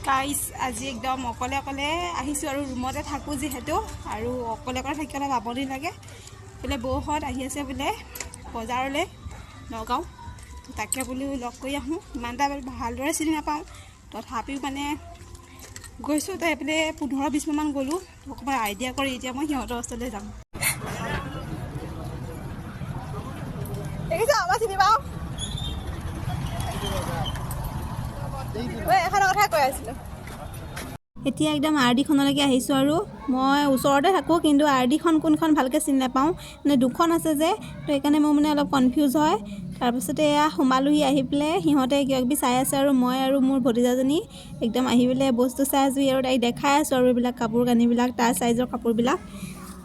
guys আজি একদম অকলে অকলে আহিছোঁ আৰু ৰুমতে থাকোঁ যিহেতু আৰু অকলে অকলে থাকি অলপ আমনি লাগে বোলে বৌহঁত আহি আছে বোলে বজাৰলৈ নগাঁও তাকে বোলো লগ কৰি আহোঁ ইমান এটা ভালদৰে চিনি নাপাওঁ তথাপিও মানে গৈছোঁ তো এইপিনে 15-20 মিনিটমান গ'লোঁ অকণমান আইডিয়া কৰি এতিয়া মই সিহঁতৰ ওচৰলৈ যাম দেখিছ আমাৰ চিনি পাওঁ এখন কথা কৈ আছিলোঁ এতিয়া একদম আৰডিখনলৈকে আহিছোঁ আৰু মই ওচৰতে থাকোঁ কিন্তু আৰডিখন কোনখন ভালকৈ চিনি নাপাওঁ মানে দুখন আছে যে তো সেইকাৰণে মোৰ মানে অলপ কনফিউজ হয় তাৰপিছতে এয়া সোমালোহি আহি পেলাই সিহঁতে কিবাকিবি চাই আছে আৰু মই আৰু মোৰ ভতিজাজনী একদম আহি পেলাই বস্তু চাই আছোঁ আৰু তাইক দেখাই আছোঁ আৰু এইবিলাক কাপোৰ কানিবিলাক তাৰ চাইজৰ কাপোৰবিলাক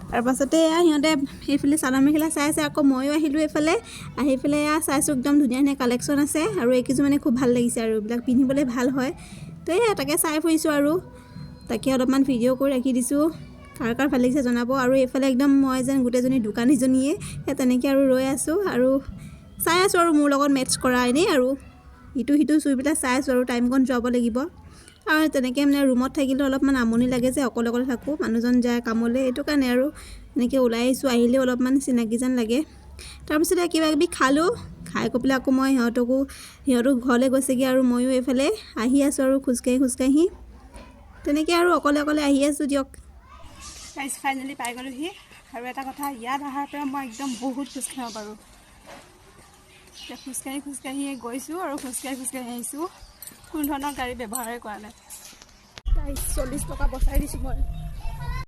তাৰপাছতে এয়া সিহঁতে এইফালে চাদৰ মেখেলা চাই আছে আকৌ ময়ো আহিলোঁ এইফালে আহি পেলাই এয়া চাইছোঁ একদম ধুনীয়া ধুনীয়া কালেকশ্যন আছে আৰু এইকেইযোৰ মানে খুব ভাল লাগিছে আৰু এইবিলাক পিন্ধিবলৈ ভাল হয় তো এয়া তাকে চাই ফুৰিছোঁ আৰু তাকে অলপমান ভিডিঅ' কৰি ৰাখি দিছোঁ কাৰ ভাল লাগিছে জনাব আৰু এইফালে একদম মই যেন গোটেইজনী দোকানীজনীয়ে তেনেকৈ আৰু ৰৈ আছোঁ আৰু চাই আছোঁ আৰু মোৰ লগত মেটচ কৰা এনেই আৰু ইটো চুই পেলাই চাই আছোঁ আৰু টাইমকণ যোৱাব লাগিব আৰু তেনেকৈ মানে ৰুমত থাকিলে অলপমান আমনি লাগে যে অকলে অকলে থাকোঁ মানুহজন যায় কামলৈ এইটো কাৰণে আৰু এনেকৈ ওলাই আহিছোঁ আহিলেও অলপমান চিনাকি যেন লাগে তাৰপিছতে কিবাকিবি খালোঁ খাই কৰি পেলাই আকৌ মই সিহঁতক ঘৰলৈ গৈছেগৈ আৰু ময়ো এইফালে আহি আছোঁ আৰু খোজকাঢ়ি তেনেকৈ আৰু অকলে অকলে আহি আছোঁ দিয়ক গাইজ ফাইনেলি পাই গ'লোহি আৰু এটা কথা ইয়াত অহাৰ পৰা মই একদম বহুত খোজকাঢ়িব পাৰোঁ এতিয়া খোজকাঢ়ি গৈছোঁ আৰু খোজকাঢ়ি আহিছোঁ কোনো ধৰণৰ গাড়ী ব্যৱহাৰেই কৰা নাই গাইজ 40 টকা বচাই দিছোঁ মই